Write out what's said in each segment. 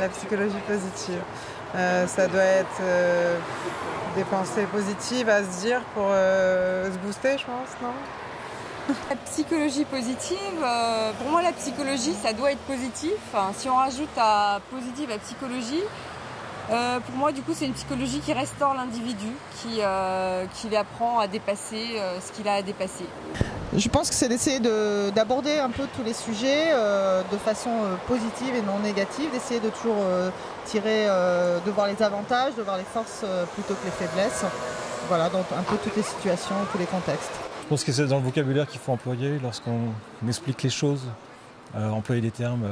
la psychologie positive. Ça doit être des pensées positives à se dire pour se booster, je pense, non? La psychologie positive, pour moi la psychologie ça doit être positif. Enfin, si on rajoute à positive à psychologie, pour moi du coup c'est une psychologie qui restaure l'individu, qui lui apprend à dépasser ce qu'il a à dépasser. Je pense que c'est d'essayer d'aborder un peu tous les sujets de façon positive et non négative, d'essayer de toujours tirer, de voir les avantages, de voir les forces plutôt que les faiblesses. Voilà, donc un peu toutes les situations, tous les contextes. Je pense que c'est dans le vocabulaire qu'il faut employer lorsqu'on explique les choses, employer des termes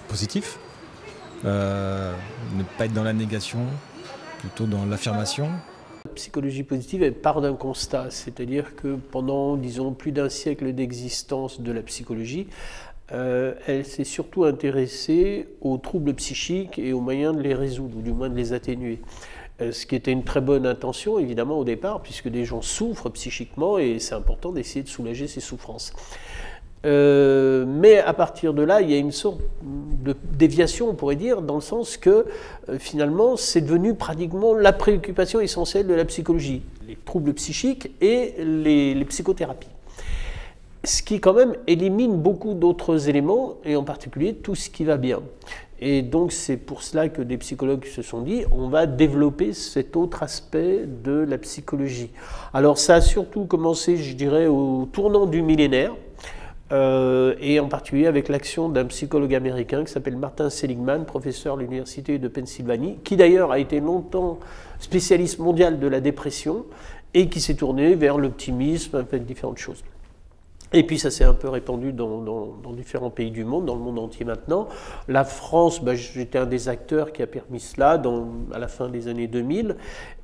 positifs, ne pas être dans la négation, plutôt dans l'affirmation. La psychologie positive, elle part d'un constat, c'est-à-dire que pendant, disons, plus d'un siècle d'existence de la psychologie, elle s'est surtout intéressée aux troubles psychiques et aux moyens de les résoudre, ou du moins de les atténuer. Ce qui était une très bonne intention, évidemment, au départ, puisque des gens souffrent psychiquement et c'est important d'essayer de soulager ces souffrances. Mais à partir de là, il y a une sorte de déviation, on pourrait dire, dans le sens que finalement, c'est devenu pratiquement la préoccupation essentielle de la psychologie, les troubles psychiques et les psychothérapies. Ce qui quand même élimine beaucoup d'autres éléments, et en particulier tout ce qui va bien. Et donc c'est pour cela que des psychologues se sont dit on va développer cet autre aspect de la psychologie. Alors ça a surtout commencé, je dirais, au tournant du millénaire, et en particulier avec l'action d'un psychologue américain qui s'appelle Martin Seligman, professeur à l'université de Pennsylvanie, qui d'ailleurs a été longtemps spécialiste mondial de la dépression et qui s'est tourné vers l'optimisme, avec différentes choses. Et puis ça s'est un peu répandu dans différents pays du monde, dans le monde entier maintenant. La France, j'étais un des acteurs qui a permis cela à la fin des années 2000.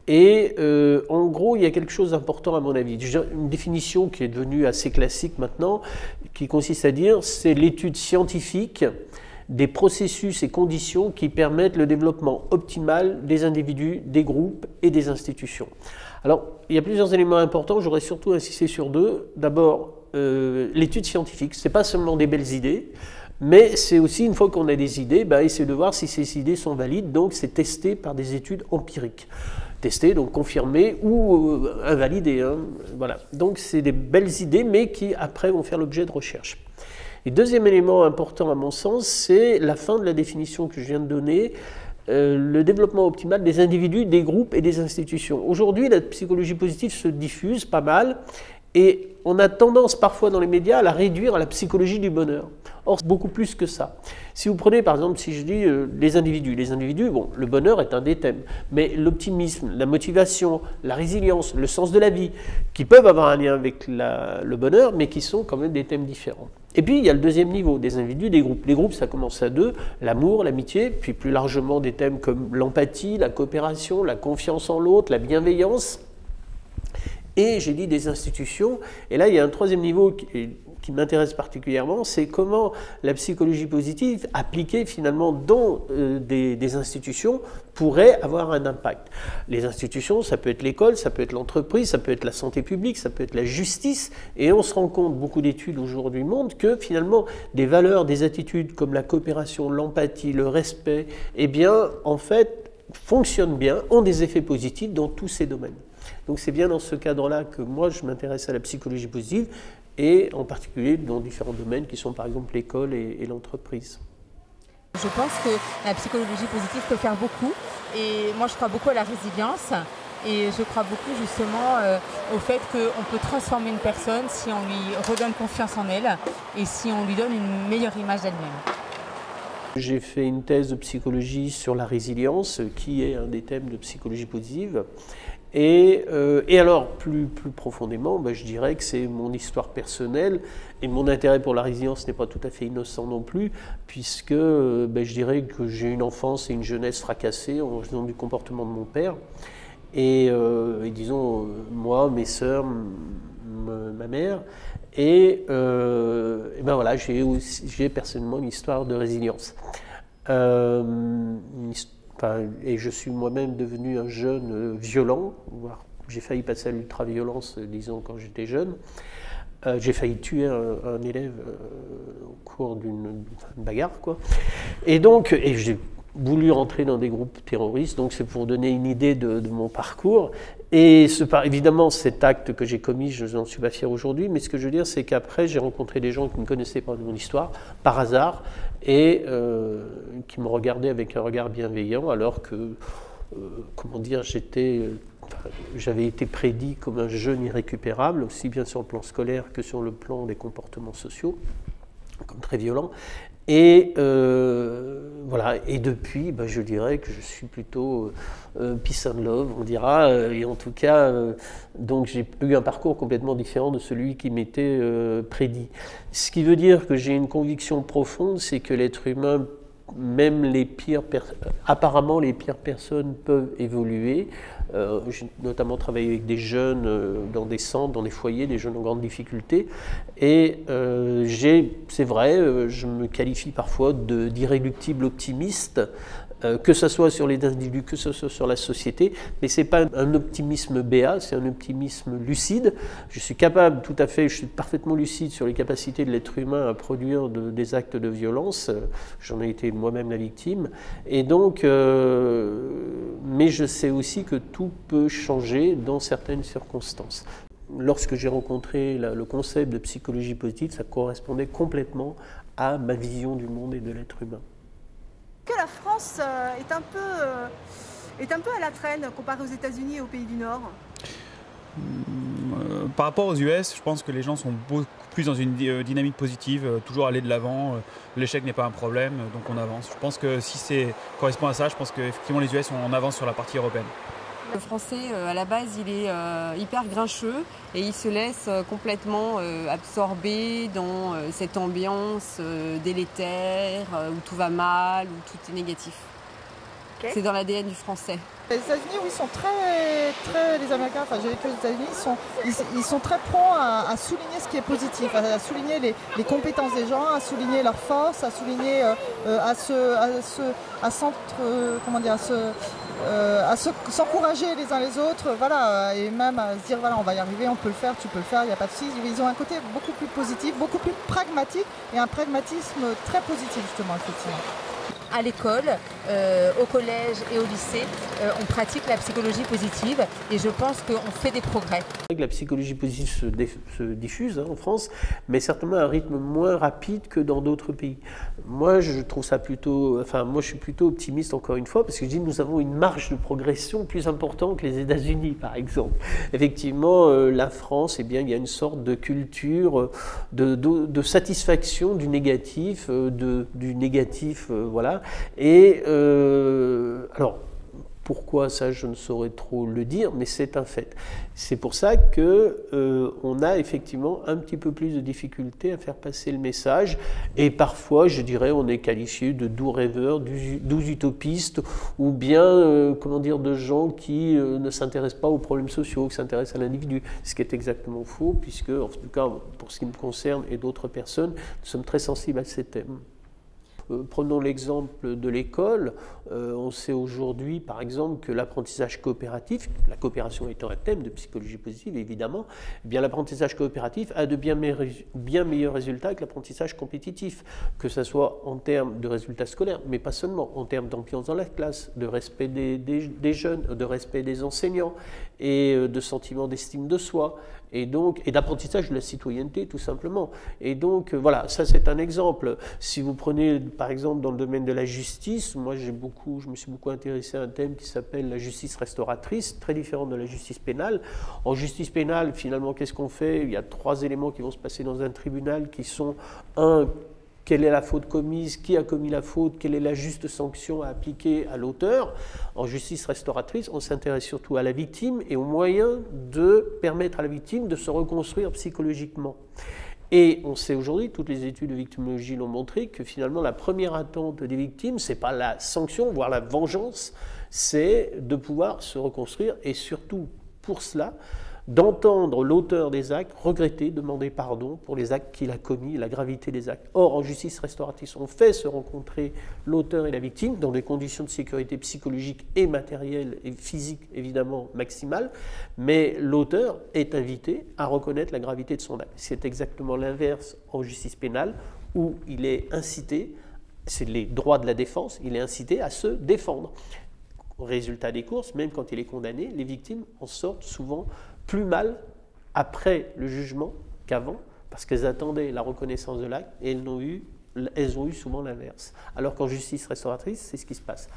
Et en gros, il y a quelque chose d'important à mon avis. Une définition qui est devenue assez classique maintenant, qui consiste à dire c'est l'étude scientifique des processus et conditions qui permettent le développement optimal des individus, des groupes et des institutions. Alors, il y a plusieurs éléments importants, j'aurais surtout insisté sur deux. D'abord, l'étude scientifique, ce n'est pas seulement des belles idées, mais c'est aussi, une fois qu'on a des idées, essayer de voir si ces idées sont valides, donc c'est testé par des études empiriques. Testées, donc confirmées ou invalidées. Voilà. Donc c'est des belles idées, mais qui après vont faire l'objet de recherches. Et deuxième élément important à mon sens, c'est la fin de la définition que je viens de donner, le développement optimal des individus, des groupes et des institutions. Aujourd'hui, la psychologie positive se diffuse pas mal, et on a tendance parfois dans les médias à la réduire à la psychologie du bonheur. Or, c'est beaucoup plus que ça. Si vous prenez par exemple, si je dis les individus, bon, le bonheur est un des thèmes, mais l'optimisme, la motivation, la résilience, le sens de la vie, qui peuvent avoir un lien avec le bonheur, mais qui sont quand même des thèmes différents. Et puis il y a le deuxième niveau, des individus, des groupes. Les groupes, ça commence à deux, l'amour, l'amitié, puis plus largement des thèmes comme l'empathie, la coopération, la confiance en l'autre, la bienveillance. Et j'ai dit des institutions, et là il y a un troisième niveau qui m'intéresse particulièrement, c'est comment la psychologie positive, appliquée finalement dans des institutions, pourrait avoir un impact. Les institutions, ça peut être l'école, ça peut être l'entreprise, ça peut être la santé publique, ça peut être la justice, et on se rend compte, beaucoup d'études aujourd'hui montrent que finalement des valeurs, des attitudes comme la coopération, l'empathie, le respect, eh bien en fait fonctionnent bien, ont des effets positifs dans tous ces domaines. Donc c'est bien dans ce cadre-là que moi je m'intéresse à la psychologie positive et en particulier dans différents domaines qui sont par exemple l'école et l'entreprise. Je pense que la psychologie positive peut faire beaucoup et moi je crois beaucoup à la résilience et je crois beaucoup justement au fait qu'on peut transformer une personne si on lui redonne confiance en elle et si on lui donne une meilleure image d'elle-même. J'ai fait une thèse de psychologie sur la résilience qui est un des thèmes de psychologie positive. Et alors, plus profondément, je dirais que c'est mon histoire personnelle et mon intérêt pour la résilience n'est pas tout à fait innocent non plus, puisque je dirais que j'ai une enfance et une jeunesse fracassées en raison du comportement de mon père. Et disons, moi, mes sœurs, ma mère, et voilà, j'ai personnellement une histoire de résilience. Et je suis moi-même devenu un jeune violent, voire j'ai failli passer à l'ultraviolence, disons, quand j'étais jeune. J'ai failli tuer un élève au cours d'une bagarre, quoi. Et donc, voulu entrer dans des groupes terroristes, donc c'est pour donner une idée de mon parcours. Et évidemment, cet acte que j'ai commis, je n'en suis pas fier aujourd'hui, mais ce que je veux dire, c'est qu'après, j'ai rencontré des gens qui ne connaissaient pas mon histoire, par hasard, et qui me regardaient avec un regard bienveillant, alors que, comment dire, j'avais été prédit comme un jeune irrécupérable, aussi bien sur le plan scolaire que sur le plan des comportements sociaux, comme très violent. Et voilà. Et depuis, je dirais que je suis plutôt peace and love, on dira. Et en tout cas, donc j'ai eu un parcours complètement différent de celui qui m'était prédit. Ce qui veut dire que j'ai une conviction profonde, c'est que l'être humain, même apparemment les pires personnes peuvent évoluer. J'ai notamment travaillé avec des jeunes dans des centres, dans des foyers, des jeunes en grande difficulté. Et c'est vrai, je me qualifie parfois d'irréductible optimiste, que ce soit sur les individus, que ce soit sur la société, mais ce n'est pas un optimisme béat, c'est un optimisme lucide. Je suis parfaitement lucide sur les capacités de l'être humain à produire des actes de violence. J'en ai été moi-même la victime. Et donc, mais je sais aussi que tout peut changer dans certaines circonstances. Lorsque j'ai rencontré le concept de psychologie positive, ça correspondait complètement à ma vision du monde et de l'être humain. Que la France est un peu à la traîne comparée aux États-Unis et aux pays du Nord. Par rapport aux US, je pense que les gens sont beaucoup plus dans une dynamique positive, toujours aller de l'avant. L'échec n'est pas un problème, donc on avance. Je pense que si ça correspond à ça, je pense qu'effectivement les US sont en avance sur la partie européenne. Le français, à la base, il est hyper grincheux et il se laisse complètement absorber dans cette ambiance délétère, où tout va mal, où tout est négatif. Okay. C'est dans l'ADN du français. Les États-Unis, oui, sont les Américains, enfin j'ai vécu aux États-Unis, ils sont très prompts à souligner ce qui est positif, à souligner les compétences des gens, à souligner leurs forces, à souligner, à s'encourager les uns les autres, voilà, et même à se dire voilà, on va y arriver, on peut le faire, tu peux le faire, il n'y a pas de souci. Ils ont un côté beaucoup plus positif, beaucoup plus pragmatique et un pragmatisme très positif justement, effectivement. À l'école, au collège et au lycée, on pratique la psychologie positive et je pense qu'on fait des progrès. La psychologie positive se diffuse en France, mais certainement à un rythme moins rapide que dans d'autres pays. Moi, je trouve ça moi je suis plutôt optimiste encore une fois, parce que je dis que nous avons une marge de progression plus importante que les États-Unis, par exemple. Effectivement, la France, eh bien, il y a une sorte de culture de satisfaction du négatif, voilà. Et alors, pourquoi ça, je ne saurais trop le dire, mais c'est un fait. C'est pour ça qu'on a effectivement un petit peu plus de difficulté à faire passer le message. Et parfois, je dirais, on est qualifié de doux rêveurs, doux utopistes, ou bien, de gens qui ne s'intéressent pas aux problèmes sociaux, qui s'intéressent à l'individu. Ce qui est exactement faux, puisque, en tout cas, pour ce qui me concerne et d'autres personnes, nous sommes très sensibles à ces thèmes. Prenons l'exemple de l'école. On sait aujourd'hui, par exemple, que l'apprentissage coopératif, la coopération étant un thème de psychologie positive, évidemment, eh bien l'apprentissage coopératif a de bien meilleurs résultats que l'apprentissage compétitif, que ce soit en termes de résultats scolaires, mais pas seulement, en termes d'ambiance dans la classe, de respect des jeunes, de respect des enseignants et de sentiment d'estime de soi. Et d'apprentissage de la citoyenneté, tout simplement. Et donc, voilà, ça c'est un exemple. Si vous prenez, par exemple, dans le domaine de la justice, moi je me suis beaucoup intéressé à un thème qui s'appelle la justice restauratrice, très différente de la justice pénale. En justice pénale, finalement, qu'est-ce qu'on fait? Il y a 3 éléments qui vont se passer dans un tribunal qui sont, quelle est la faute commise, qui a commis la faute, quelle est la juste sanction à appliquer à l'auteur. En justice restauratrice, on s'intéresse surtout à la victime et aux moyens de permettre à la victime de se reconstruire psychologiquement. Et on sait aujourd'hui, toutes les études de victimologie l'ont montré, que finalement la première attente des victimes, ce n'est pas la sanction, voire la vengeance, c'est de pouvoir se reconstruire et surtout pour cela, d'entendre l'auteur des actes regretter, demander pardon pour les actes qu'il a commis, la gravité des actes. Or, en justice restauratrice, on fait se rencontrer l'auteur et la victime dans des conditions de sécurité psychologique et matérielle et physique, évidemment, maximales, mais l'auteur est invité à reconnaître la gravité de son acte. C'est exactement l'inverse en justice pénale, où il est incité c'est les droits de la défense, il est incité à se défendre. Résultat des courses, même quand il est condamné, les victimes en sortent souvent plus mal après le jugement qu'avant, parce qu'elles attendaient la reconnaissance de l'acte et elles ont eu souvent l'inverse. Alors qu'en justice restauratrice, c'est ce qui se passe.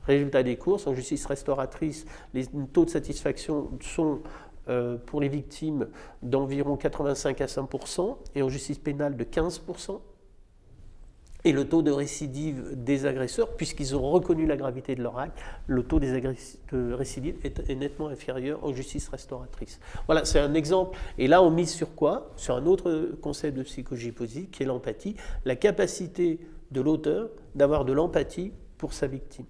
Résultat des courses, en justice restauratrice, les taux de satisfaction sont pour les victimes d'environ 85 à 100% et en justice pénale de 15%. Et le taux de récidive des agresseurs, puisqu'ils ont reconnu la gravité de leur acte, le taux de récidive est nettement inférieur en justice restauratrice. Voilà, c'est un exemple. Et là, on mise sur quoi? Sur un autre concept de psychologie positive, qui est l'empathie, la capacité de l'auteur d'avoir de l'empathie pour sa victime.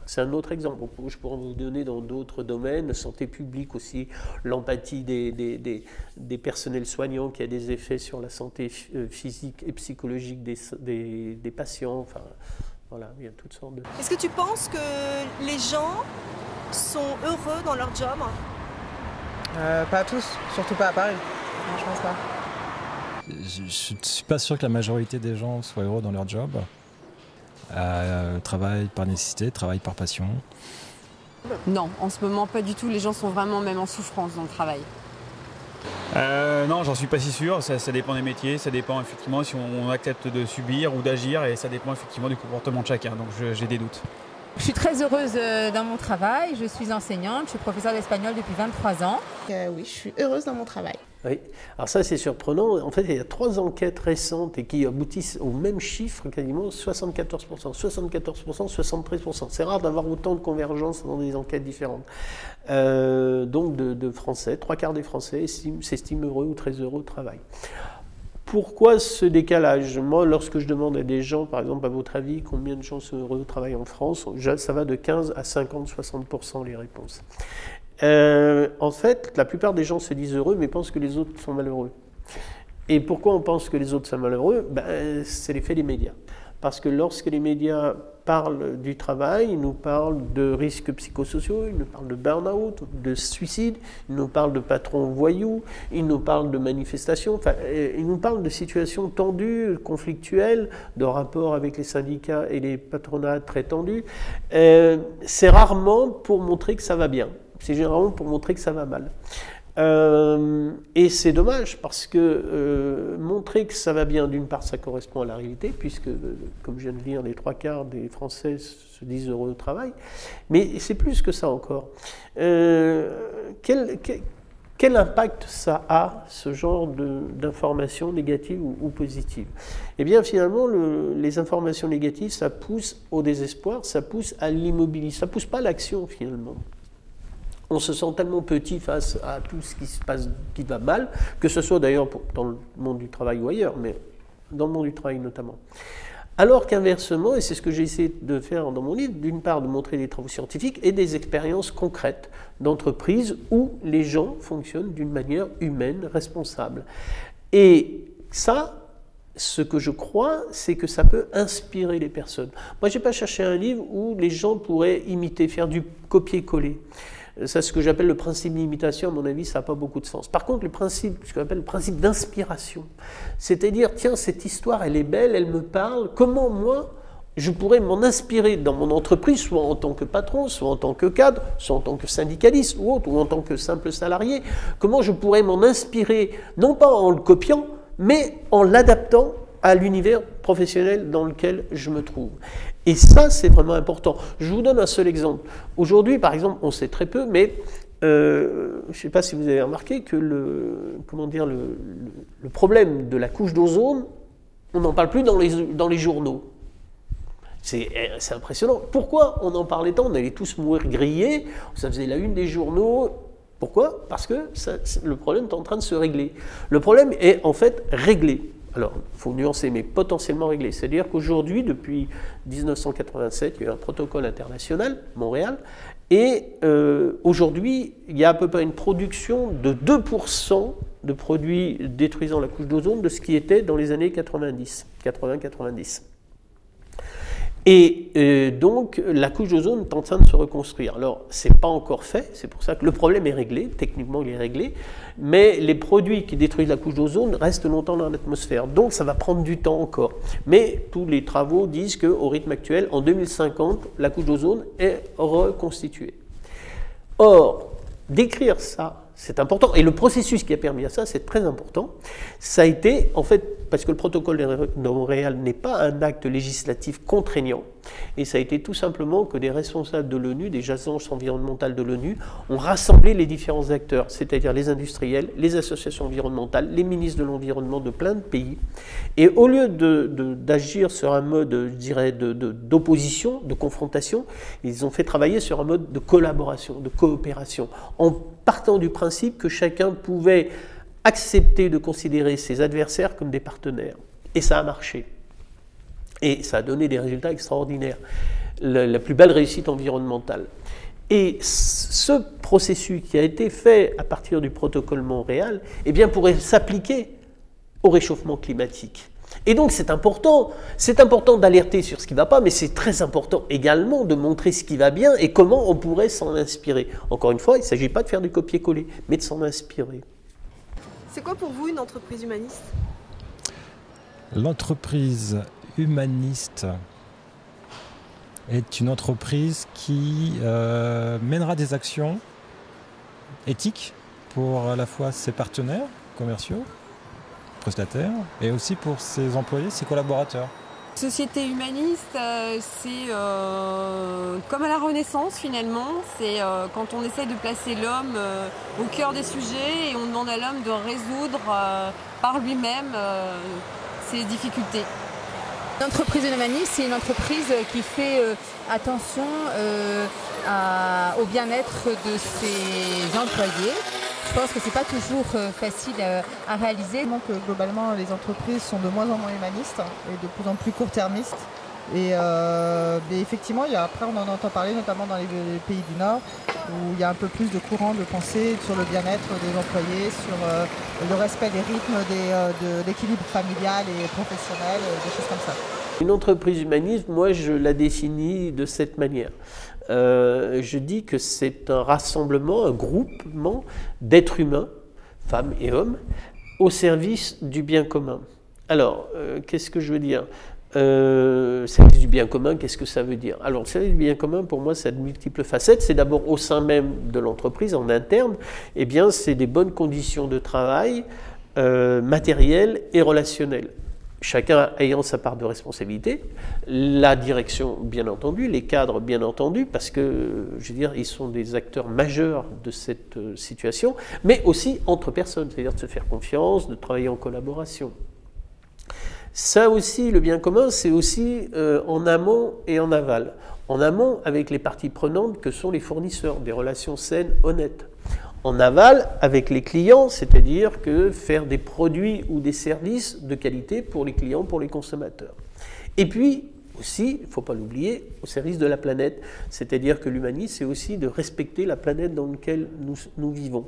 C'est un autre exemple. Je pourrais vous donner dans d'autres domaines, santé publique aussi, l'empathie des personnels soignants qui a des effets sur la santé physique et psychologique des patients. Enfin, voilà, il y a toutes sortes de... Est-ce que tu penses que les gens sont heureux dans leur job? Pas tous, surtout pas à Paris. Non, je pense pas. Je ne suis pas sûr que la majorité des gens soient heureux dans leur job. Travail par nécessité, travail par passion. Non, en ce moment pas du tout, les gens sont vraiment même en souffrance dans le travail. Non, j'en suis pas si sûr, ça dépend des métiers, ça dépend effectivement si on accepte de subir ou d'agir et ça dépend effectivement du comportement de chacun, donc j'ai des doutes. Je suis très heureuse dans mon travail, je suis enseignante, je suis professeure d'espagnol depuis 23 ans. Oui, je suis heureuse dans mon travail. Oui, alors ça c'est surprenant. En fait, il y a 3 enquêtes récentes et qui aboutissent au même chiffre, quasiment 74%, 73%. C'est rare d'avoir autant de convergence dans des enquêtes différentes. Donc de Français, 3/4 des Français s'estiment heureux ou très heureux au travail. Pourquoi ce décalage? Moi, lorsque je demande à des gens, par exemple, à votre avis, combien de gens sont heureux au travail en France, ça va de 15 à 50, 60% les réponses. En fait, la plupart des gens se disent heureux, mais pensent que les autres sont malheureux. Et pourquoi on pense que les autres sont malheureux? C'est l'effet des médias. Parce que lorsque les médias parlent du travail, ils nous parlent de risques psychosociaux, ils nous parlent de burn-out, de suicide, ils nous parlent de patrons voyous, ils nous parlent de manifestations, enfin, ils nous parlent de situations tendues, conflictuelles, de rapports avec les syndicats et les patronats très tendus. C'est rarement pour montrer que ça va bien. C'est généralement pour montrer que ça va mal. Et c'est dommage parce que montrer que ça va bien, d'une part, ça correspond à la réalité, puisque, comme je viens de dire, les 3/4 des Français se disent heureux au travail. Mais c'est plus que ça encore. Quel impact ça a, ce genre d'informations négatives ou positives? Eh bien, finalement, les informations négatives, ça pousse au désespoir, ça pousse à l'immobilisme, ça pousse pas à l'action, finalement. On se sent tellement petit face à tout ce qui se passe, qui va mal, que ce soit d'ailleurs dans le monde du travail ou ailleurs, mais dans le monde du travail notamment. Alors qu'inversement, et c'est ce que j'ai essayé de faire dans mon livre, d'une part de montrer des travaux scientifiques et des expériences concrètes d'entreprises où les gens fonctionnent d'une manière humaine, responsable. Et ça, ce que je crois, c'est que ça peut inspirer les personnes. Moi, je n'ai pas cherché un livre où les gens pourraient imiter, faire du copier-coller. C'est ce que j'appelle le principe d'imitation, à mon avis, ça n'a pas beaucoup de sens. Par contre, ce qu'on appelle le principe d'inspiration, c'est-à-dire, tiens, cette histoire, elle est belle, elle me parle, comment moi, je pourrais m'en inspirer dans mon entreprise, soit en tant que patron, soit en tant que cadre, soit en tant que syndicaliste ou autre, ou en tant que simple salarié, comment je pourrais m'en inspirer, non pas en le copiant, mais en l'adaptant à l'univers professionnel dans lequel je me trouve. Et ça, c'est vraiment important. Je vous donne un seul exemple. Aujourd'hui, par exemple, on sait très peu, mais je ne sais pas si vous avez remarqué que le problème de la couche d'ozone, on n'en parle plus dans les journaux. C'est impressionnant. Pourquoi on en parlait tant? On allait tous mourir grillés, ça faisait la une des journaux. Pourquoi? Parce que le problème est en train de se régler. Le problème est en fait réglé. Alors, il faut nuancer, mais potentiellement réglé. C'est-à-dire qu'aujourd'hui, depuis 1987, il y a eu un protocole international, Montréal, et aujourd'hui, il y a à peu près une production de 2% de produits détruisant la couche d'ozone de ce qui était dans les années 80-90. Et donc, la couche d'ozone est en train de se reconstruire. Alors, ce n'est pas encore fait, c'est pour ça que le problème est réglé, techniquement il est réglé, mais les produits qui détruisent la couche d'ozone restent longtemps dans l'atmosphère. Donc, ça va prendre du temps encore. Mais tous les travaux disent qu'au rythme actuel, en 2050, la couche d'ozone est reconstituée. Or, décrire ça, c'est important. Et le processus qui a permis à ça, c'est très important. Ça a été, en fait, parce que le protocole de Montréal n'est pas un acte législatif contraignant. Et ça a été tout simplement que des responsables de l'ONU, des agences environnementales de l'ONU, ont rassemblé les différents acteurs, c'est-à-dire les industriels, les associations environnementales, les ministres de l'environnement de plein de pays. Et au lieu d'agir sur un mode, je dirais, d'opposition, de confrontation, ils ont fait travailler sur un mode de collaboration, de coopération, en partant du principe que chacun pouvait accepter de considérer ses adversaires comme des partenaires. Et ça a marché. Et ça a donné des résultats extraordinaires. La plus belle réussite environnementale. Et ce processus qui a été fait à partir du protocole Montréal, eh bien, pourrait s'appliquer au réchauffement climatique. Et donc c'est important d'alerter sur ce qui ne va pas, mais c'est très important également de montrer ce qui va bien et comment on pourrait s'en inspirer. Encore une fois, il ne s'agit pas de faire du copier-coller, mais de s'en inspirer. C'est quoi pour vous une entreprise humaniste? L'entreprise humaniste est une entreprise qui mènera des actions éthiques pour à la fois ses partenaires commerciaux, prestataires, et aussi pour ses employés, ses collaborateurs. Société humaniste, c'est comme à la Renaissance finalement, c'est quand on essaie de placer l'homme au cœur des sujets et on demande à l'homme de résoudre par lui-même ses difficultés. L'entreprise humaniste, c'est une entreprise qui fait attention au bien-être de ses employés. Je pense que ce n'est pas toujours facile à réaliser. Donc, globalement, les entreprises sont de moins en moins humanistes et de plus en plus court-termistes. Et effectivement, après on en entend parler, notamment dans les pays du Nord, où il y a un peu plus de courant de pensée sur le bien-être des employés, sur le respect des rythmes, de l'équilibre familial et professionnel, des choses comme ça. Une entreprise humaniste, moi je la définis de cette manière. Je dis que c'est un rassemblement, un groupement d'êtres humains, femmes et hommes, au service du bien commun. Alors, qu'est-ce que je veux dire ? Service du bien commun, qu'est-ce que ça veut dire? Alors, le service du bien commun, pour moi, ça a de multiples facettes. C'est d'abord au sein même de l'entreprise, en interne, eh bien, c'est des bonnes conditions de travail matérielles et relationnelles. Chacun ayant sa part de responsabilité, la direction bien entendu, les cadres bien entendu, parce que, je veux dire, ils sont des acteurs majeurs de cette situation, mais aussi entre personnes, c'est-à-dire de se faire confiance, de travailler en collaboration. Ça aussi, le bien commun, c'est aussi en amont et en aval. En amont, avec les parties prenantes que sont les fournisseurs, des relations saines, honnêtes. En aval, avec les clients, c'est-à-dire que faire des produits ou des services de qualité pour les clients, pour les consommateurs. Et puis, aussi, il ne faut pas l'oublier, au service de la planète, c'est-à-dire que l'humanisme, c'est aussi de respecter la planète dans laquelle nous vivons.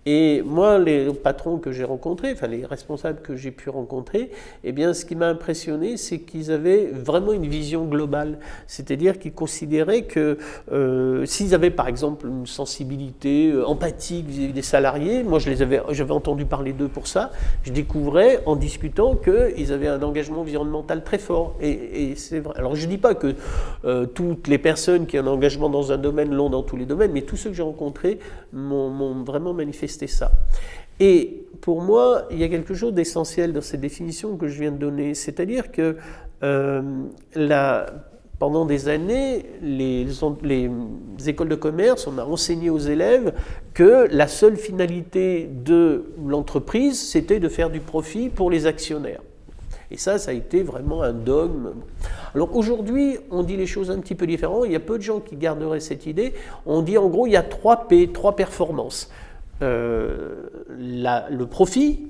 Et moi, les patrons que j'ai rencontrés, enfin les responsables que j'ai pu rencontrer, eh bien, ce qui m'a impressionné, c'est qu'ils avaient vraiment une vision globale. C'est-à-dire qu'ils considéraient que s'ils avaient, par exemple, une sensibilité empathique vis-à-vis des salariés, moi, j'avais entendu parler d'eux pour ça, je découvrais en discutant qu'ils avaient un engagement environnemental très fort. Et c'est vrai. Alors, je ne dis pas que toutes les personnes qui ont un engagement dans un domaine l'ont dans tous les domaines, mais tous ceux que j'ai rencontrés m'ont vraiment manifesté ça. Et pour moi, il y a quelque chose d'essentiel dans cette définition que je viens de donner, c'est-à-dire que pendant des années, les écoles de commerce, on a enseigné aux élèves que la seule finalité de l'entreprise, c'était de faire du profit pour les actionnaire. Et ça a été vraiment un dogme. Alors aujourd'hui, on dit les choses un petit peu différemment. Il y a peu de gens qui garderaient cette idée. On dit en gros, il y a 3 P, 3 performances. Le profit,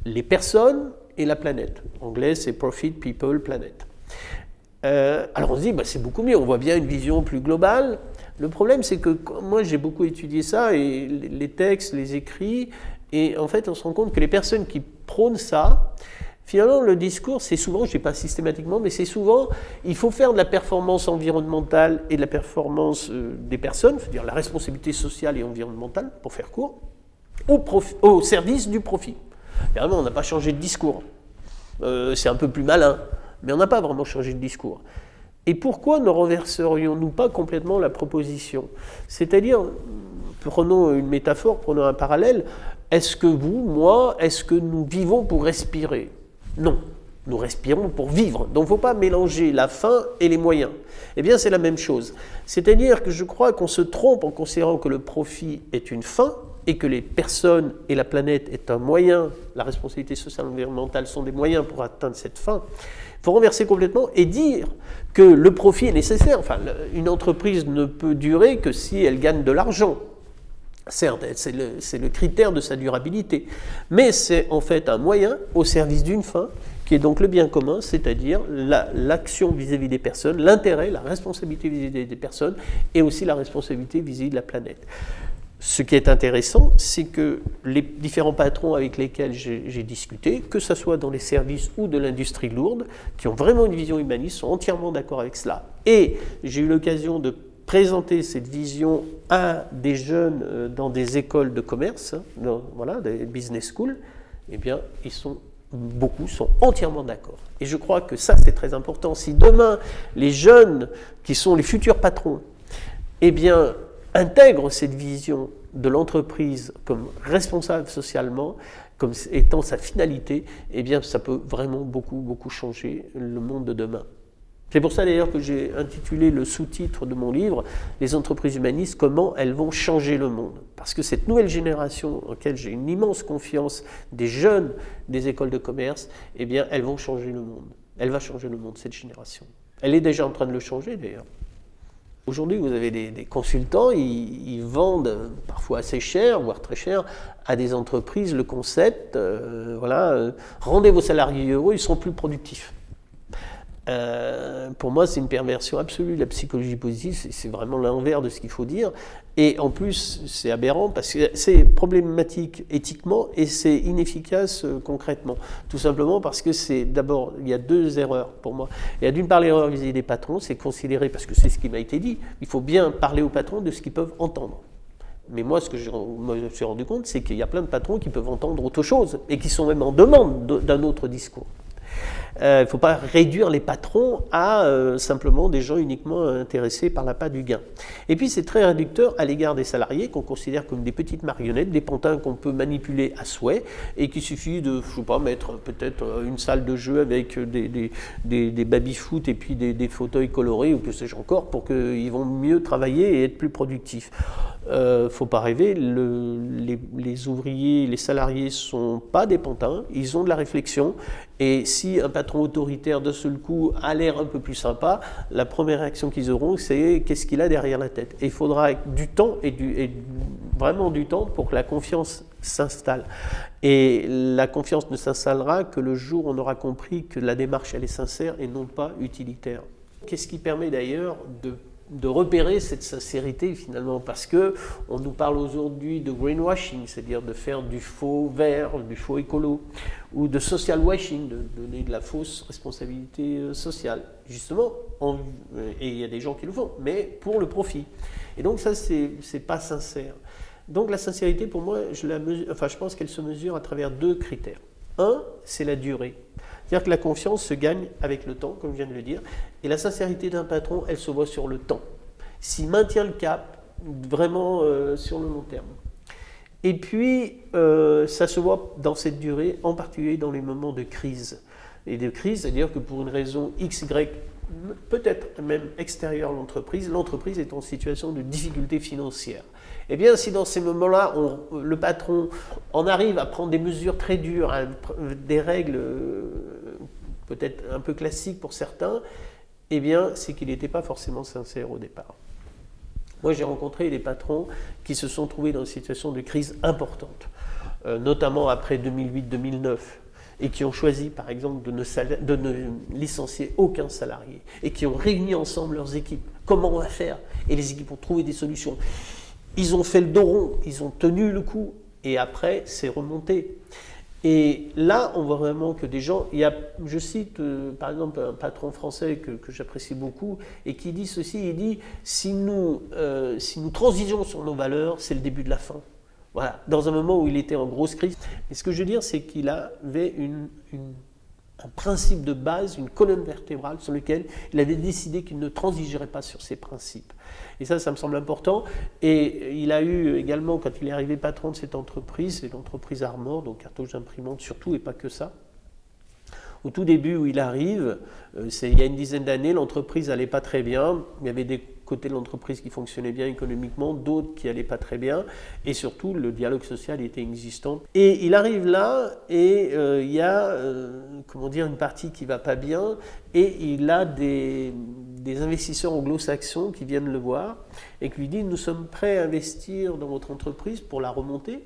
les personnes et la planète. En anglais, c'est Profit, People, Planet. Alors on se dit, bah, c'est beaucoup mieux, on voit bien une vision plus globale. Le problème, c'est que moi, j'ai beaucoup étudié ça, et les textes, les écrits, et en fait, on se rend compte que les personnes qui prônent ça, Finalement, le discours, c'est souvent, je ne dis pas systématiquement, mais c'est souvent, il faut faire de la performance environnementale et de la performance des personnes, c'est-à-dire la responsabilité sociale et environnementale, pour faire court, au service du profit. Évidemment, on n'a pas changé de discours. C'est un peu plus malin, mais on n'a pas vraiment changé de discours. Et pourquoi ne renverserions-nous pas complètement la proposition? C'est-à-dire, prenons une métaphore, prenons un parallèle, est-ce que vous, moi, est-ce que nous vivons pour respirer? Non, nous respirons pour vivre. Donc il ne faut pas mélanger la fin et les moyens. Eh bien, c'est la même chose. C'est-à-dire que je crois qu'on se trompe en considérant que le profit est une fin et que les personnes et la planète est un moyen, la responsabilité sociale et environnementale sont des moyens pour atteindre cette fin. Il faut renverser complètement et dire que le profit est nécessaire. Enfin, une entreprise ne peut durer que si elle gagne de l'argent. Certes, c'est le critère de sa durabilité, mais c'est en fait un moyen au service d'une fin, qui est donc le bien commun, c'est-à-dire l'action vis-à-vis des personnes, l'intérêt, la responsabilité vis-à-vis des personnes, et aussi la responsabilité vis-à-vis de la planète. Ce qui est intéressant, c'est que les différents patrons avec lesquels j'ai discuté, que ce soit dans les services ou de l'industrie lourde, qui ont vraiment une vision humaniste, sont entièrement d'accord avec cela. Et j'ai eu l'occasion de présenter cette vision à des jeunes dans des écoles de commerce, voilà, des business schools, eh bien, beaucoup sont entièrement d'accord. Et je crois que ça, c'est très important. Si demain, les jeunes qui sont les futurs patrons, eh bien, intègrent cette vision de l'entreprise comme responsable socialement, comme étant sa finalité, eh bien, ça peut vraiment beaucoup changer le monde de demain. C'est pour ça d'ailleurs que j'ai intitulé le sous-titre de mon livre « Les entreprises humanistes, comment elles vont changer le monde ». Parce que cette nouvelle génération, en laquelle j'ai une immense confiance, des jeunes des écoles de commerce, eh bien, elles vont changer le monde. Elle va changer le monde, cette génération. Elle est déjà en train de le changer d'ailleurs. Aujourd'hui, vous avez des consultants, ils vendent parfois assez cher, voire très cher, à des entreprises le concept, rendez vos salariés heureux, ils seront plus productifs. Pour moi, c'est une perversion absolue de la psychologie positive, c'est vraiment l'inverse de ce qu'il faut dire. Et en plus, c'est aberrant parce que c'est problématique éthiquement et c'est inefficace concrètement. Tout simplement parce que c'est d'abord, il y a deux erreurs pour moi. Il y a d'une part l'erreur vis-à-vis des patrons, c'est considérer, parce que c'est ce qui m'a été dit, il faut bien parler aux patrons de ce qu'ils peuvent entendre. Mais moi, ce que je me suis rendu compte, c'est qu'il y a plein de patrons qui peuvent entendre autre chose et qui sont même en demande d'un autre discours. Il ne faut pas réduire les patrons à simplement des gens uniquement intéressés par l'appât du gain. Et puis c'est très réducteur à l'égard des salariés qu'on considère comme des petites marionnettes, des pantins qu'on peut manipuler à souhait et qu'il suffit de, je sais pas, mettre peut-être une salle de jeu avec des baby-foot et puis des fauteuils colorés ou que sais-je encore pour qu'ils vont mieux travailler et être plus productifs. Faut pas rêver, les ouvriers, les salariés ne sont pas des pantins, ils ont de la réflexion et si un patron autoritaire d'un seul coup a l'air un peu plus sympa, la première réaction qu'ils auront c'est qu'est-ce qu'il a derrière la tête. Et il faudra du temps et vraiment du temps pour que la confiance s'installe. Et la confiance ne s'installera que le jour où on aura compris que la démarche elle est sincère et non pas utilitaire. Qu'est-ce qui permet d'ailleurs de repérer cette sincérité finalement, parce que on nous parle aujourd'hui de greenwashing, c'est-à-dire de faire du faux vert, du faux écolo, ou de social washing, de donner de la fausse responsabilité sociale, justement, et il y a des gens qui le font, mais pour le profit. Et donc ça, c'est pas sincère. Donc la sincérité, pour moi, je pense qu'elle se mesure à travers deux critères. Un, c'est la durée. C'est-à-dire que la confiance se gagne avec le temps, comme je viens de le dire, et la sincérité d'un patron, elle se voit sur le temps. S'il maintient le cap, vraiment sur le long terme. Et puis, ça se voit dans cette durée, en particulier dans les moments de crise. Et de crise, c'est-à-dire que pour une raison X, Y, peut-être même extérieure à l'entreprise est en situation de difficulté financière. Eh bien, si dans ces moments-là, le patron en arrive à prendre des mesures très dures, des règles peut-être un peu classiques pour certains, eh bien, c'est qu'il n'était pas forcément sincère au départ. Moi, j'ai rencontré des patrons qui se sont trouvés dans une situation de crise importante, notamment après 2008-2009, et qui ont choisi, par exemple, de ne licencier aucun salarié, et qui ont réuni ensemble leurs équipes. Comment on va faire? Et les équipes ont trouvé des solutions. Ils ont fait le dos rond, ils ont tenu le coup, et après, c'est remonté. Et là, on voit vraiment que des gens... je cite par exemple un patron français que j'apprécie beaucoup et qui dit ceci, il dit « si nous transigeons sur nos valeurs, c'est le début de la fin ». Voilà, dans un moment où il était en grosse crise. Et ce que je veux dire, c'est qu'il avait un principe de base, une colonne vertébrale sur lequel il avait décidé qu'il ne transigerait pas sur ses principes. Et ça me semble important. Et il a eu également, quand il est arrivé patron de cette entreprise, c'est l'entreprise Armor, donc cartouches d'imprimantes surtout, et pas que ça. Au tout début où il arrive, il y a une dizaine d'années, l'entreprise n'allait pas très bien. Il y avait des côtés de l'entreprise qui fonctionnaient bien économiquement, d'autres qui n'allaient pas très bien, et surtout le dialogue social était inexistant. Et il arrive là, et il y a une partie qui ne va pas bien, et il a des investisseurs anglo-saxons qui viennent le voir, et qui lui disent « Nous sommes prêts à investir dans votre entreprise pour la remonter,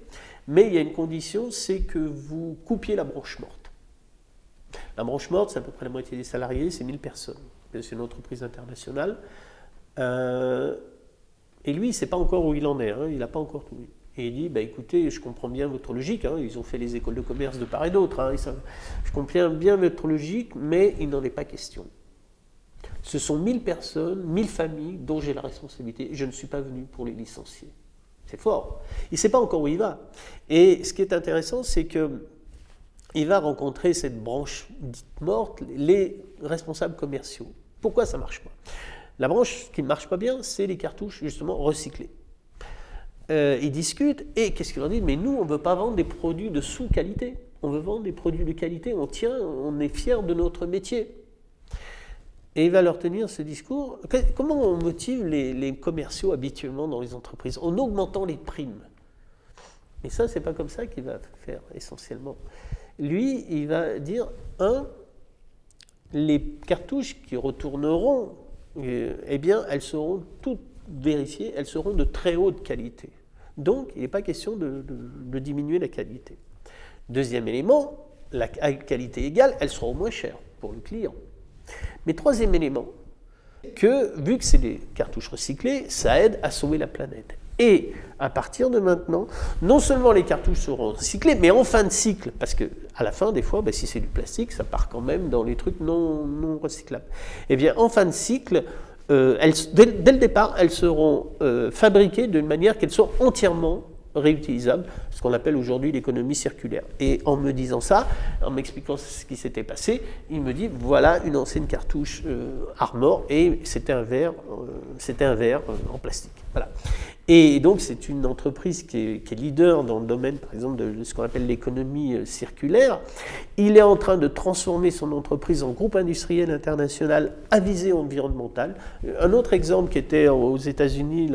mais il y a une condition, c'est que vous coupiez la branche morte. » La branche morte, c'est à peu près la moitié des salariés, c'est 1000 personnes. C'est une entreprise internationale. Et lui, il ne sait pas encore où il en est, il n'a pas encore tout vu. Et il dit, écoutez, je comprends bien votre logique, ils ont fait les écoles de commerce de part et d'autre, je comprends bien votre logique, mais il n'en est pas question. Ce sont 1000 personnes, 1000 familles dont j'ai la responsabilité, je ne suis pas venu pour les licencier. C'est fort. Il ne sait pas encore où il va. Et ce qui est intéressant, c'est que il va rencontrer cette branche dite morte, les responsables commerciaux. Pourquoi ça ne marche pas? La branche qui ne marche pas bien, c'est les cartouches justement recyclées. Ils discutent et qu'est-ce qu'ils leur disent? Mais nous, on ne veut pas vendre des produits de sous-qualité. On veut vendre des produits de qualité. On est fiers de notre métier. Et il va leur tenir ce discours. Comment on motive les commerciaux habituellement dans les entreprises? En augmentant les primes. Mais ça, ce n'est pas comme ça qu'il va faire essentiellement. Lui, il va dire, les cartouches qui retourneront, elles seront toutes vérifiées, elles seront de très haute qualité. Donc, il n'est pas question de diminuer la qualité. Deuxième élément, à qualité égale, elles seront moins chères pour le client. Mais troisième élément, vu que c'est des cartouches recyclées, ça aide à sauver la planète. Et à partir de maintenant, non seulement les cartouches seront recyclées, mais en fin de cycle, parce qu'à la fin, des fois, si c'est du plastique, ça part quand même dans les trucs non recyclables. Eh bien, en fin de cycle, dès le départ, elles seront fabriquées d'une manière qu'elles soient entièrement réutilisables, ce qu'on appelle aujourd'hui l'économie circulaire. Et en me disant ça, en m'expliquant ce qui s'était passé, il me dit, voilà une ancienne cartouche Armor, et c'était un verre en plastique. Voilà. Et donc, c'est une entreprise qui est leader dans le domaine, par exemple, de ce qu'on appelle l'économie circulaire. Il est en train de transformer son entreprise en groupe industriel international à visée environnementale. Un autre exemple qui était aux États-Unis,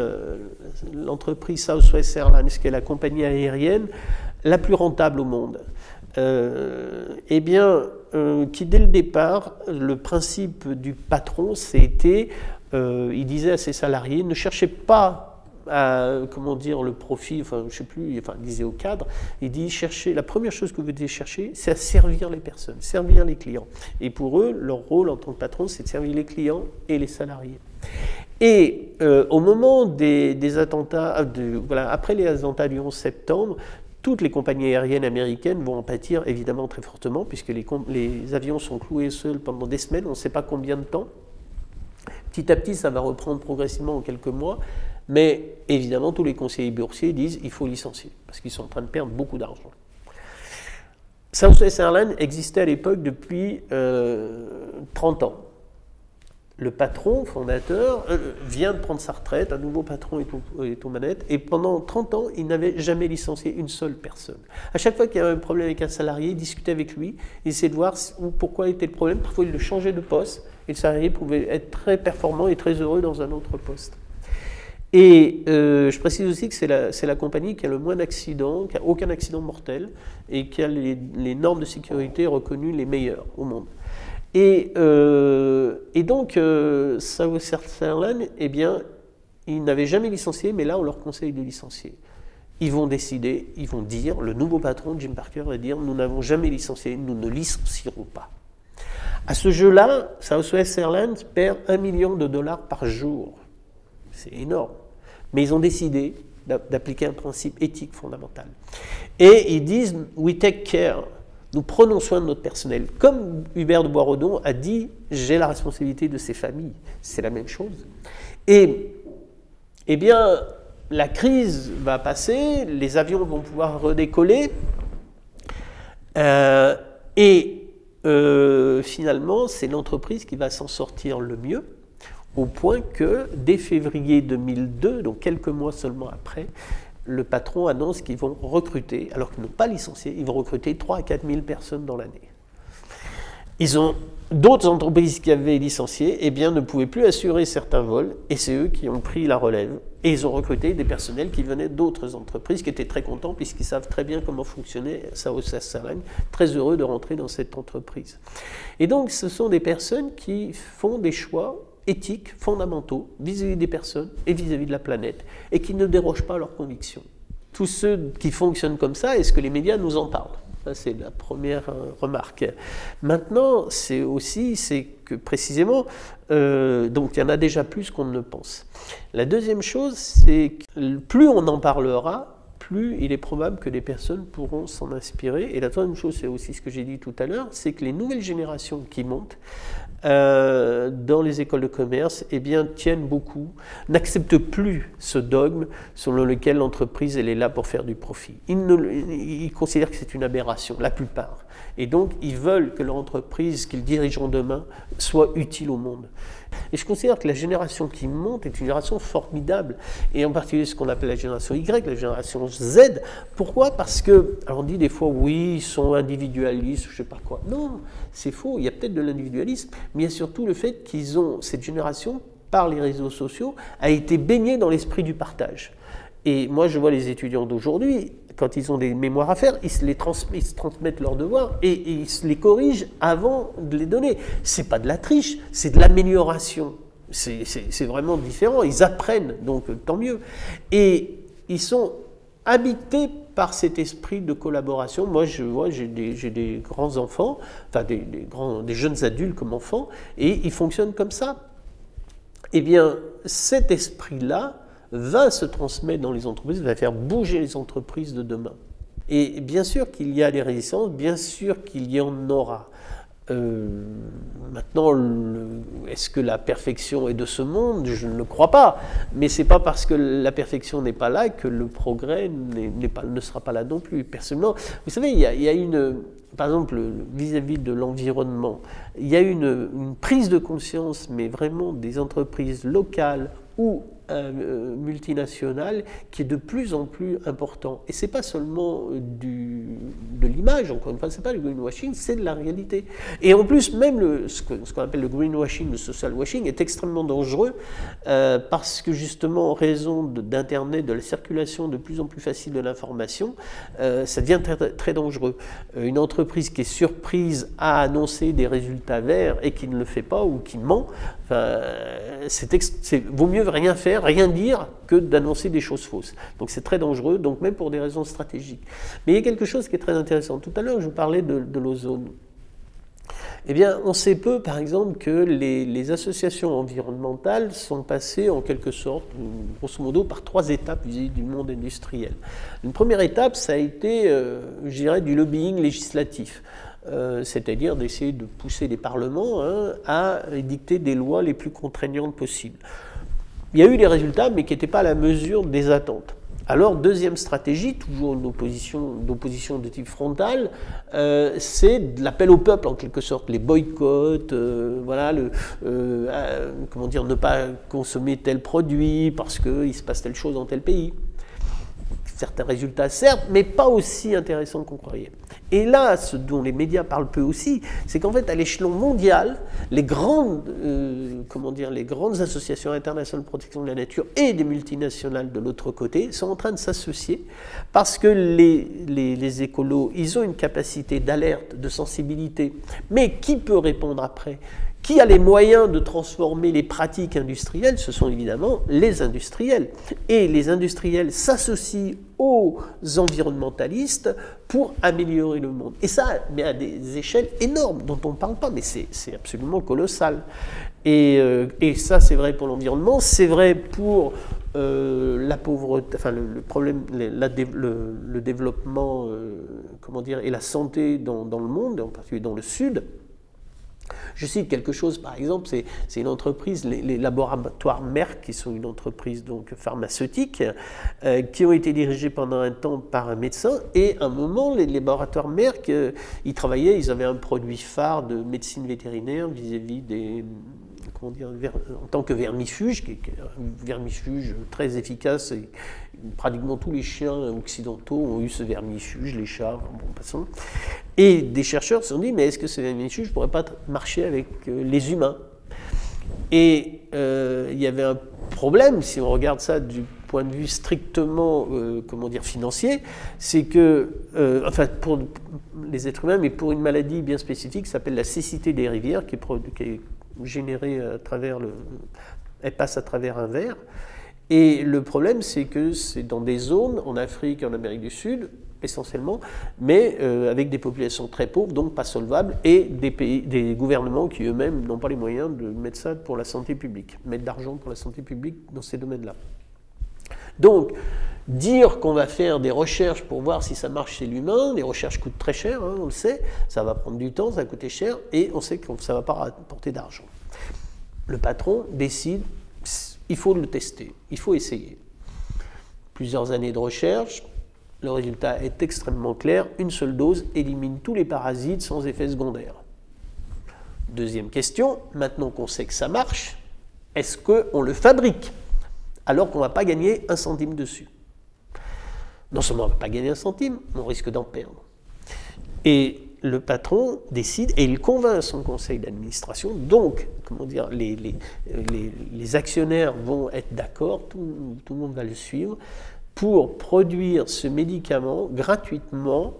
l'entreprise Southwest Airlines, qui est la compagnie aérienne la plus rentable au monde. Qui dès le départ, le principe du patron, c'était, il disait à ses salariés, ne cherchez pas le profit, il disait au cadre, il dit la première chose que vous devez chercher, c'est à servir les personnes, servir les clients. Et pour eux, leur rôle en tant que patron, c'est de servir les clients et les salariés. Et au moment des attentats, après les attentats du 11 septembre, toutes les compagnies aériennes américaines vont en pâtir évidemment très fortement, puisque les avions sont cloués seuls pendant des semaines, on ne sait pas combien de temps. Petit à petit, ça va reprendre progressivement en quelques mois. Mais évidemment, tous les conseillers boursiers disent qu'il faut licencier, parce qu'ils sont en train de perdre beaucoup d'argent. Southwest Airlines existait à l'époque depuis 30 ans. Le patron fondateur vient de prendre sa retraite, un nouveau patron est aux manettes, et pendant 30 ans, il n'avait jamais licencié une seule personne. À chaque fois qu'il y avait un problème avec un salarié, il discutait avec lui, il essayait de voir pourquoi était le problème. Parfois, il le changeait de poste, et le salarié pouvait être très performant et très heureux dans un autre poste. Et je précise aussi que c'est la compagnie qui a le moins d'accidents, qui n'a aucun accident mortel, et qui a les normes de sécurité reconnues les meilleures au monde. Et donc, Southwest Airlines, ils n'avaient jamais licencié, mais là, on leur conseille de licencier. Ils vont décider, ils vont dire, le nouveau patron, Jim Parker, va dire, nous n'avons jamais licencié, nous ne licencierons pas. À ce jeu-là, Southwest Airlines perd $1 million par jour. C'est énorme. Mais ils ont décidé d'appliquer un principe éthique fondamental. Et ils disent « we take care ». Nous prenons soin de notre personnel. Comme Hubert de Boisredon a dit, j'ai la responsabilité de ces familles. C'est la même chose. Et, eh bien, la crise va passer, les avions vont pouvoir redécoller. Finalement, c'est l'entreprise qui va s'en sortir le mieux, au point que dès février 2002, donc quelques mois seulement après, le patron annonce qu'ils vont recruter, alors qu'ils n'ont pas licencié, ils vont recruter 3 à 4 000 personnes dans l'année. Ils ont d'autres entreprises qui avaient licencié, eh bien, ne pouvaient plus assurer certains vols, et c'est eux qui ont pris la relève. Et ils ont recruté des personnels qui venaient d'autres entreprises, qui étaient très contents, puisqu'ils savent très bien comment fonctionnait Sawassaline, très heureux de rentrer dans cette entreprise. Et donc, ce sont des personnes qui font des choix éthiques, fondamentaux, vis-à-vis des personnes et vis-à-vis de la planète, et qui ne dérogent pas à leurs convictions. Tous ceux qui fonctionnent comme ça, est-ce que les médias nous en parlent ? Ça, c'est la première remarque. Maintenant, c'est que précisément, donc il y en a déjà plus qu'on ne le pense. La deuxième chose, c'est que plus on en parlera, plus il est probable que les personnes pourront s'en inspirer. Et la troisième chose, c'est aussi ce que j'ai dit tout à l'heure, c'est que les nouvelles générations qui montent dans les écoles de commerce, eh bien, tiennent beaucoup, n'acceptent plus ce dogme selon lequel l'entreprise elle est là pour faire du profit. Ils considèrent que c'est une aberration, la plupart. Et donc, ils veulent que leur entreprise qu'ils dirigeront demain soit utile au monde. Et je considère que la génération qui monte est une génération formidable, et en particulier ce qu'on appelle la génération Y, la génération Z. Pourquoi ? Parce que, alors on dit des fois, oui, ils sont individualistes, je ne sais pas quoi. Non, c'est faux, il y a peut-être de l'individualisme, mais il y a surtout le fait qu'ils ont, cette génération, par les réseaux sociaux, a été baignée dans l'esprit du partage. Et moi, je vois les étudiants d'aujourd'hui, quand ils ont des mémoires à faire, ils se transmettent leurs devoirs et ils se les corrigent avant de les donner. C'est pas de la triche, c'est de l'amélioration. C'est vraiment différent. Ils apprennent, donc tant mieux. Et ils sont habités par cet esprit de collaboration. Moi, je vois, j'ai des grands enfants, enfin des jeunes adultes comme enfants, et ils fonctionnent comme ça. Eh bien, cet esprit-là va se transmettre dans les entreprises, va faire bouger les entreprises de demain. Et bien sûr qu'il y a des résistances, bien sûr qu'il y en aura. Maintenant, est-ce que la perfection est de ce monde ? Je ne le crois pas. Mais ce n'est pas parce que la perfection n'est pas là que le progrès ne sera pas là non plus. Personnellement, vous savez, il y a une... Par exemple, vis-à-vis de l'environnement, il y a une prise de conscience, mais vraiment des entreprises locales ou multinationales, qui est de plus en plus important. Et ce n'est pas seulement de l'image, encore une fois, ce n'est pas le greenwashing, c'est de la réalité. Et en plus, même ce qu'on appelle le greenwashing, le social washing, est extrêmement dangereux parce que justement, en raison d'Internet, de la circulation de plus en plus facile de l'information, ça devient très, très dangereux. Une entreprise qui est surprise à annoncer des résultats verts et qui ne le fait pas ou qui ment, vaut mieux rien faire, rien dire que d'annoncer des choses fausses. Donc c'est très dangereux, donc même pour des raisons stratégiques. Mais il y a quelque chose qui est très intéressant. Tout à l'heure, je vous parlais de l'ozone. Eh bien, on sait peu, par exemple, que les associations environnementales sont passées, en quelque sorte, grosso modo, par 3 étapes vis-à-vis du monde industriel. Une première étape, ça a été, je dirais, du lobbying législatif. C'est-à-dire d'essayer de pousser les parlements à dicter des lois les plus contraignantes possibles. Il y a eu des résultats, mais qui n'étaient pas à la mesure des attentes. Alors, deuxième stratégie, toujours une opposition de type frontal, c'est de l'appel au peuple, en quelque sorte, les boycotts, voilà, comment dire, ne pas consommer tel produit parce qu'il se passe telle chose dans tel pays. Certains résultats, certes, mais pas aussi intéressants qu'on croyait. Et là, ce dont les médias parlent peu aussi, c'est qu'en fait, à l'échelon mondial, les grandes associations internationales de protection de la nature et des multinationales de l'autre côté sont en train de s'associer parce que les écolos, ils ont une capacité d'alerte, de sensibilité. Mais qui peut répondre après ? Qui a les moyens de transformer les pratiques industrielles ? Ce sont évidemment les industriels. Et les industriels s'associent aux environnementalistes pour améliorer le monde. Et ça, mais à des échelles énormes dont on ne parle pas, mais c'est absolument colossal. Et ça, c'est vrai pour l'environnement, c'est vrai pour la pauvreté, enfin le problème, le développement, comment dire, et la santé dans le monde, en particulier dans le Sud. Je cite quelque chose, par exemple, c'est une entreprise, les laboratoires Merck, qui sont une entreprise donc pharmaceutique, qui ont été dirigés pendant un temps par un médecin, et à un moment, les laboratoires Merck, ils travaillaient, ils avaient un produit phare de médecine vétérinaire vis-à-vis des... Comment dire, en tant que vermifuge, qui est un vermifuge très efficace, et pratiquement tous les chiens occidentaux ont eu ce vermifuge, les chats, bon, passons. Et des chercheurs se sont dit, mais est-ce que ce vermifuge ne pourrait pas marcher avec les humains? Et il y avait un problème, si on regarde ça du point de vue strictement, comment dire, financier, c'est que, enfin, pour les êtres humains, mais pour une maladie bien spécifique, qui s'appelle la cécité des rivières, qui est générée à travers elle passe à travers un ver. Et le problème, c'est que c'est dans des zones, en Afrique et en Amérique du Sud, essentiellement, mais avec des populations très pauvres, donc pas solvables, et des gouvernements qui eux-mêmes n'ont pas les moyens de mettre ça pour la santé publique, mettre d'argent pour la santé publique dans ces domaines-là. Donc, dire qu'on va faire des recherches pour voir si ça marche chez l'humain, les recherches coûtent très cher, hein, on le sait, ça va prendre du temps, ça va coûter cher, et on sait que ça ne va pas rapporter d'argent. Le patron décide, il faut le tester, il faut essayer. Plusieurs années de recherche, le résultat est extrêmement clair, une seule dose élimine tous les parasites sans effet secondaire. Deuxième question, maintenant qu'on sait que ça marche, est-ce qu'on le fabrique alors qu'on ne va pas gagner un centime dessus? Non seulement on ne va pas gagner un centime, mais on risque d'en perdre. Et le patron décide, et il convainc son conseil d'administration, donc, comment dire, les actionnaires vont être d'accord, tout le monde va le suivre, pour produire ce médicament gratuitement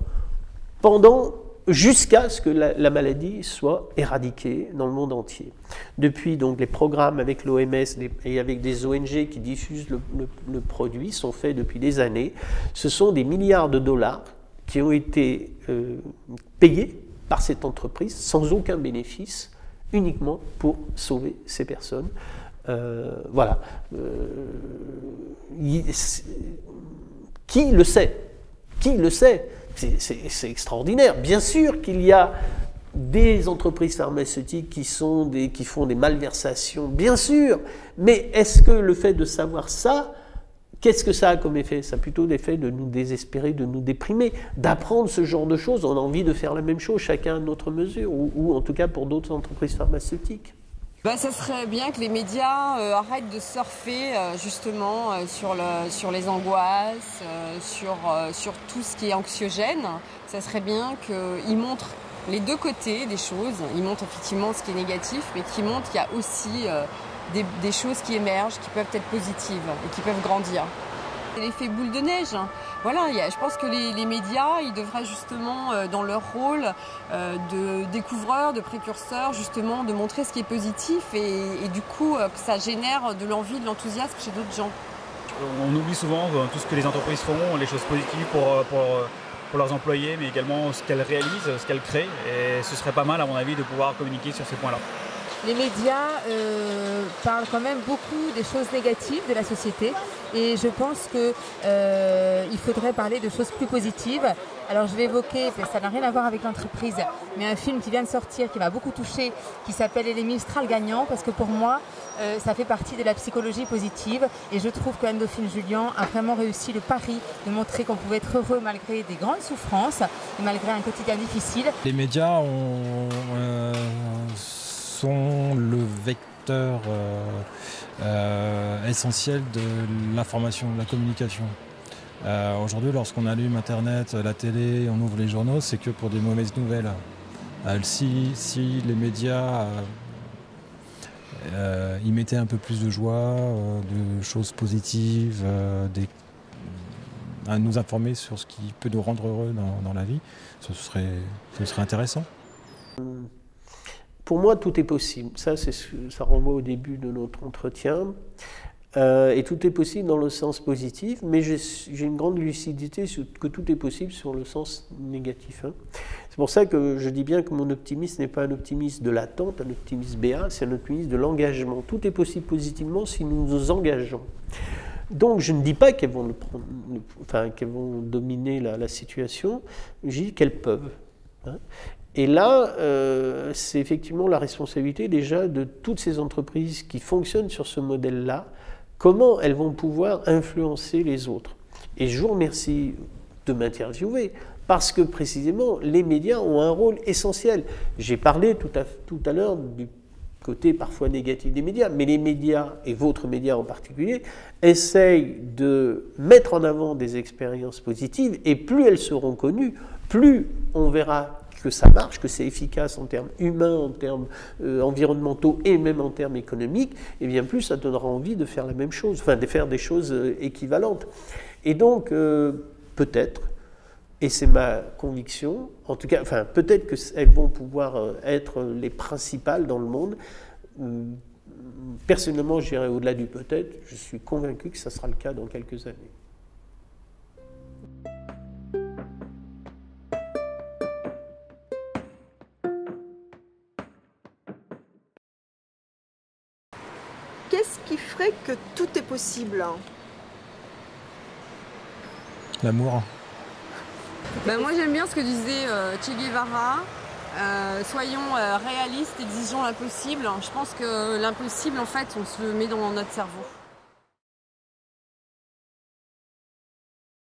jusqu'à ce que la maladie soit éradiquée dans le monde entier. Depuis, donc, les programmes avec l'OMS et avec des ONG qui diffusent le produit sont faits depuis des années. Ce sont des milliards de dollars qui ont été payés par cette entreprise sans aucun bénéfice, uniquement pour sauver ces personnes. Voilà. Qui le sait? Qui le sait? C'est extraordinaire. Bien sûr qu'il y a des entreprises pharmaceutiques qui font des malversations, bien sûr, mais est-ce que le fait de savoir ça, qu'est-ce que ça a comme effet? Ça a plutôt l'effet de nous désespérer, de nous déprimer, d'apprendre ce genre de choses. On a envie de faire la même chose, chacun à notre mesure, ou en tout cas pour d'autres entreprises pharmaceutiques. Ça serait bien que les médias arrêtent de surfer justement sur les angoisses, sur tout ce qui est anxiogène. Ça serait bien qu'ils montrent les deux côtés des choses. Ils montrent effectivement ce qui est négatif, mais qu'ils montrent qu'il y a aussi des choses qui émergent, qui peuvent être positives et qui peuvent grandir. L'effet boule de neige. Voilà, je pense que les médias, ils devraient justement, dans leur rôle de découvreurs, de précurseurs, justement, de montrer ce qui est positif et du coup, que ça génère de l'envie, de l'enthousiasme chez d'autres gens. On oublie souvent tout ce que les entreprises font, les choses positives pour leurs employés, mais également ce qu'elles réalisent, ce qu'elles créent. Et ce serait pas mal, à mon avis, de pouvoir communiquer sur ces points-là. Les médias parlent quand même beaucoup des choses négatives de la société et je pense qu'il faudrait parler de choses plus positives. Alors je vais évoquer, ça n'a rien à voir avec l'entreprise, mais un film qui vient de sortir, qui m'a beaucoup touchée, qui s'appelle Les Mistral gagnants, parce que pour moi, ça fait partie de la psychologie positive et je trouve que Anne-Dauphine Jullian a vraiment réussi le pari de montrer qu'on pouvait être heureux malgré des grandes souffrances et malgré un quotidien difficile. Les médias sont le vecteur essentiel de l'information, de la communication. Aujourd'hui, lorsqu'on allume Internet, la télé, on ouvre les journaux, c'est que pour des mauvaises nouvelles. Si les médias y mettaient un peu plus de joie, de choses positives, à nous informer sur ce qui peut nous rendre heureux dans la vie, ce serait intéressant. Pour moi, tout est possible. Ça renvoie au début de notre entretien. Et tout est possible dans le sens positif, mais j'ai une grande lucidité sur que tout est possible sur le sens négatif. Hein. C'est pour ça que je dis bien que mon optimisme n'est pas un optimisme de l'attente, un optimisme béat, c'est un optimisme de l'engagement. Tout est possible positivement si nous nous engageons. Donc je ne dis pas qu'elles vont, qu'elles vont dominer la situation, je dis qu'elles peuvent. Hein. Et là, c'est effectivement la responsabilité déjà de toutes ces entreprises qui fonctionnent sur ce modèle-là, comment elles vont pouvoir influencer les autres. Et je vous remercie de m'interviewer, parce que précisément, les médias ont un rôle essentiel. J'ai parlé tout à l'heure du côté parfois négatif des médias, mais les médias, et votre média en particulier, essayent de mettre en avant des expériences positives, et plus elles seront connues, plus on verra que ça marche, que c'est efficace en termes humains, en termes environnementaux et même en termes économiques, et bien plus ça donnera envie de faire la même chose, enfin de faire des choses équivalentes. Et donc, peut-être, et c'est ma conviction, en tout cas, enfin peut-être qu'elles vont pouvoir être les principales dans le monde. Personnellement, je dirais au-delà du peut-être, je suis convaincu que ça sera le cas dans quelques années. Qu'est-ce qui ferait que tout est possible? L'amour. Ben moi j'aime bien ce que disait Che Guevara. Soyons réalistes, exigeons l'impossible. Je pense que l'impossible, en fait, on se le met dans notre cerveau.